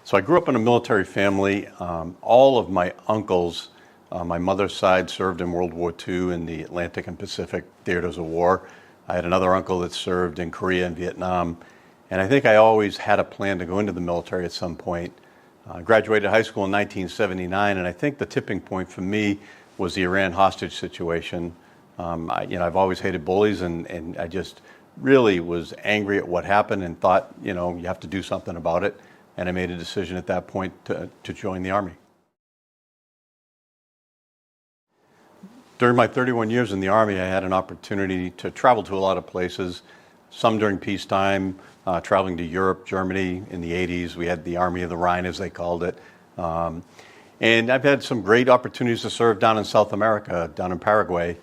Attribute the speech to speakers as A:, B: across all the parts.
A: So I grew up in a military family. All of my uncles, my mother's side, served in World War II in the Atlantic and Pacific theaters of war. I had another uncle that served in Korea and Vietnam. And I think I always had a plan to go into the military at some point. I graduated high school in 1979, and I think the tipping point for me was the Iran hostage situation. I've always hated bullies, and I just really was angry at what happened and thought, you have to do something about it. And I made a decision at that point to join the Army. During my 31 years in the Army, I had an opportunity to travel to a lot of places, some during peacetime, traveling to Europe, Germany in the 80s. We had the Army of the Rhine, as they called it. And I've had some great opportunities to serve down in South America, down in Paraguay.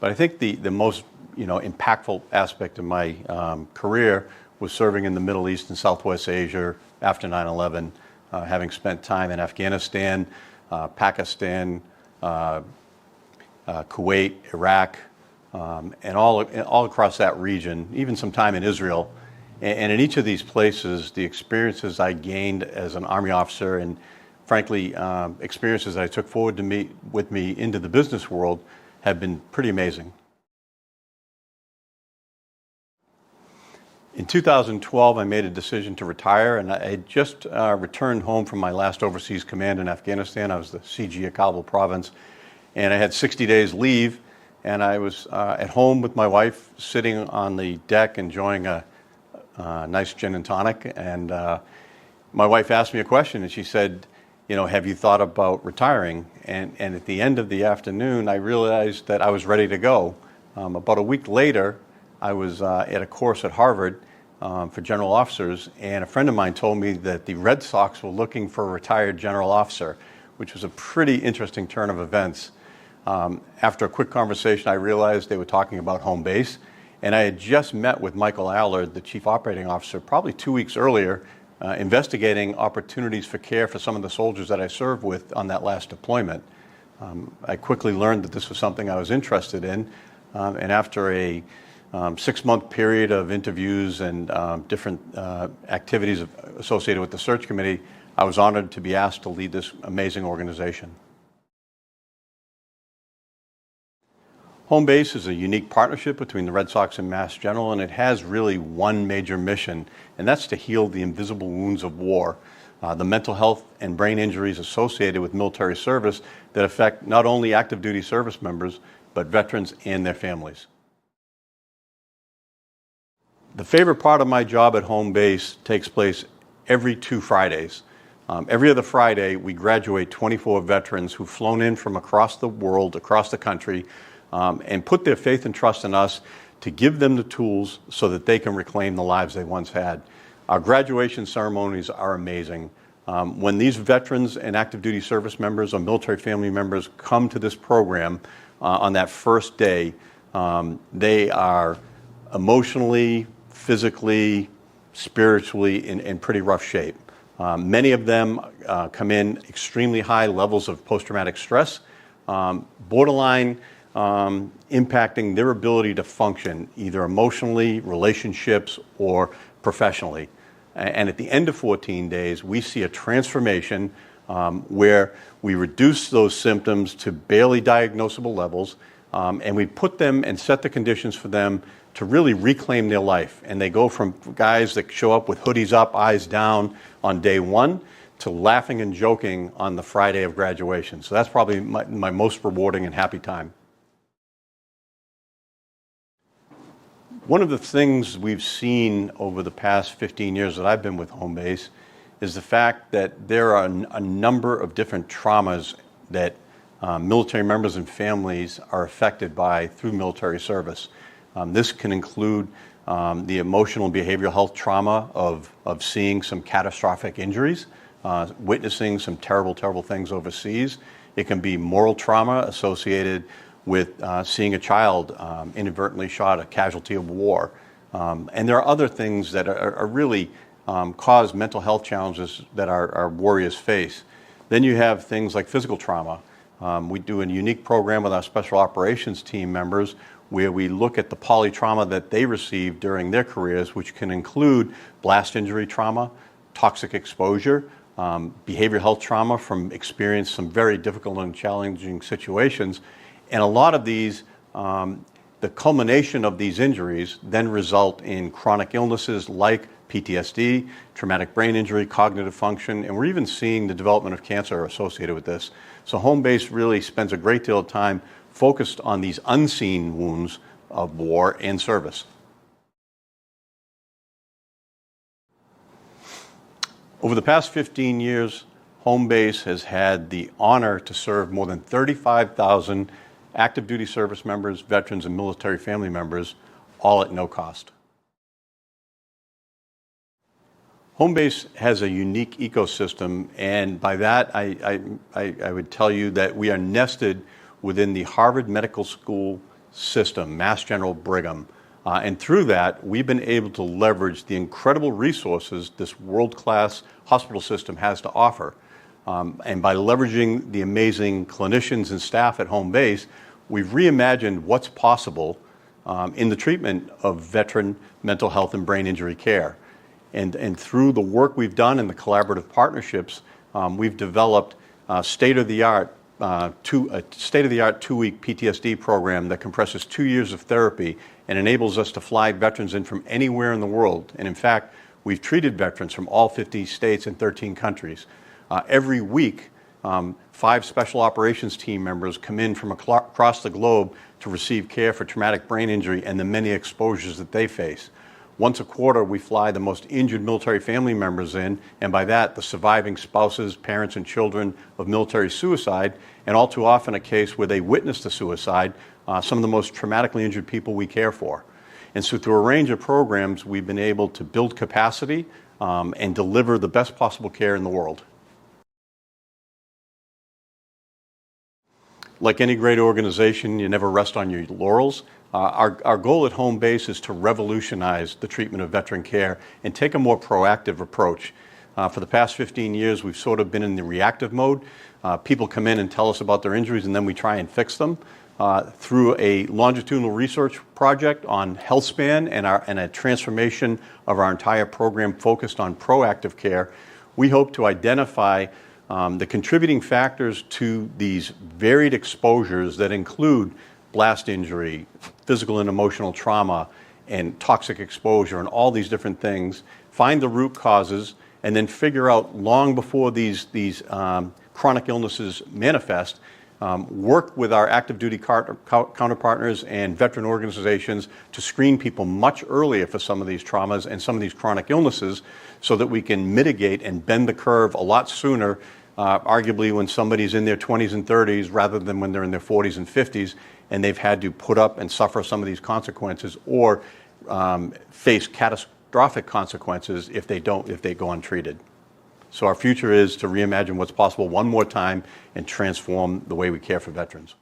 A: But I think the most impactful aspect of my career was serving in the Middle East and Southwest Asia after 9/11, having spent time in Afghanistan, Pakistan, Kuwait, Iraq, and all across that region, even some time in Israel. And in each of these places, the experiences I gained as an Army officer and frankly, experiences that I took forward with me into the business world have been pretty amazing. In 2012, I made a decision to retire, and I had just returned home from my last overseas command in Afghanistan. I was the CG of Kabul province, and I had 60 days leave, and I was at home with my wife, sitting on the deck enjoying a nice gin and tonic, and my wife asked me a question, and she said, have you thought about retiring? And at the end of the afternoon, I realized that I was ready to go. About a week later, I was at a course at Harvard for general officers, and a friend of mine told me that the Red Sox were looking for a retired general officer, which was a pretty interesting turn of events. After a quick conversation, I realized they were talking about home base, and I had just met with Michael Allard, the chief operating officer, probably 2 weeks earlier, investigating opportunities for care for some of the soldiers that I served with on that last deployment. I quickly learned that this was something I was interested in, and after a 6-month period of interviews and different activities associated with the search committee, I was honored to be asked to lead this amazing organization. Home base is a unique partnership between the Red Sox and Mass General, and it has really one major mission, and that's to heal the invisible wounds of war, the mental health and brain injuries associated with military service that affect not only active duty service members, but veterans and their families. The favorite part of my job at home base takes place every 2 Fridays. Every other Friday, we graduate 24 veterans who've flown in from across the world, across the country, and put their faith and trust in us to give them the tools so that they can reclaim the lives they once had. Our graduation ceremonies are amazing. When these veterans and active duty service members or military family members come to this program on that first day, they are emotionally, physically, spiritually in pretty rough shape. Many of them come in extremely high levels of post-traumatic stress, borderline impacting their ability to function either emotionally, relationships, or professionally. And at the end of 14 days, we see a transformation where we reduce those symptoms to barely diagnosable levels, and we put them and set the conditions for them to really reclaim their life. And they go from guys that show up with hoodies up, eyes down on day 1 to laughing and joking on the Friday of graduation. So that's probably my most rewarding and happy time. One of the things we've seen over the past 15 years that I've been with home base is the fact that there are a number of different traumas that military members and families are affected by through military service. This can include the emotional and behavioral health trauma of seeing some catastrophic injuries, witnessing some terrible, terrible things overseas. It can be moral trauma associated with seeing a child inadvertently shot, a casualty of war. And there are other things that are really cause mental health challenges that our warriors face. Then you have things like physical trauma. We do a unique program with our special operations team members where we look at the polytrauma that they received during their careers, which can include blast injury trauma, toxic exposure, behavioral health trauma from experience some very difficult and challenging situations. And a lot of these, the culmination of these injuries then result in chronic illnesses like PTSD, traumatic brain injury, cognitive function, and we're even seeing the development of cancer associated with this. So home base really spends a great deal of time focused on these unseen wounds of war and service. Over the past 15 years, home base has had the honor to serve more than 35,000 active duty service members, veterans, and military family members, all at no cost. Home base has a unique ecosystem, and by that I would tell you that we are nested within the Harvard Medical School system, Mass General Brigham. And through that, we've been able to leverage the incredible resources this world-class hospital system has to offer. And by leveraging the amazing clinicians and staff at home base, we've reimagined what's possible in the treatment of veteran mental health and brain injury care. And through the work we've done and the collaborative partnerships, we've developed state-of-the-art two-week PTSD program that compresses 2 years of therapy and enables us to fly veterans in from anywhere in the world. And in fact, we've treated veterans from all 50 states and 13 countries. Every week, 5 special operations team members come in from across the globe to receive care for traumatic brain injury and the many exposures that they face. Once a quarter, we fly the most injured military family members in, and by that, the surviving spouses, parents, and children of military suicide, and all too often a case where they witnessed the suicide, some of the most traumatically injured people we care for. And so through a range of programs, we've been able to build capacity and deliver the best possible care in the world. Like any great organization, you never rest on your laurels. Our goal at home base is to revolutionize the treatment of veteran care and take a more proactive approach. For the past 15 years, we've sort of been in the reactive mode. People come in and tell us about their injuries, and then we try and fix them. Through a longitudinal research project on health span and a transformation of our entire program focused on proactive care, we hope to identify the contributing factors to these varied exposures that include blast injury, physical and emotional trauma, and toxic exposure, and all these different things, find the root causes, and then figure out long before these chronic illnesses manifest, work with our active duty counterpartners and veteran organizations to screen people much earlier for some of these traumas and some of these chronic illnesses so that we can mitigate and bend the curve a lot sooner, arguably when somebody's in their 20s and 30s rather than when they're in their 40s and 50s and they've had to put up and suffer some of these consequences or face catastrophic consequences if they go untreated. So our future is to reimagine what's possible one more time and transform the way we care for veterans.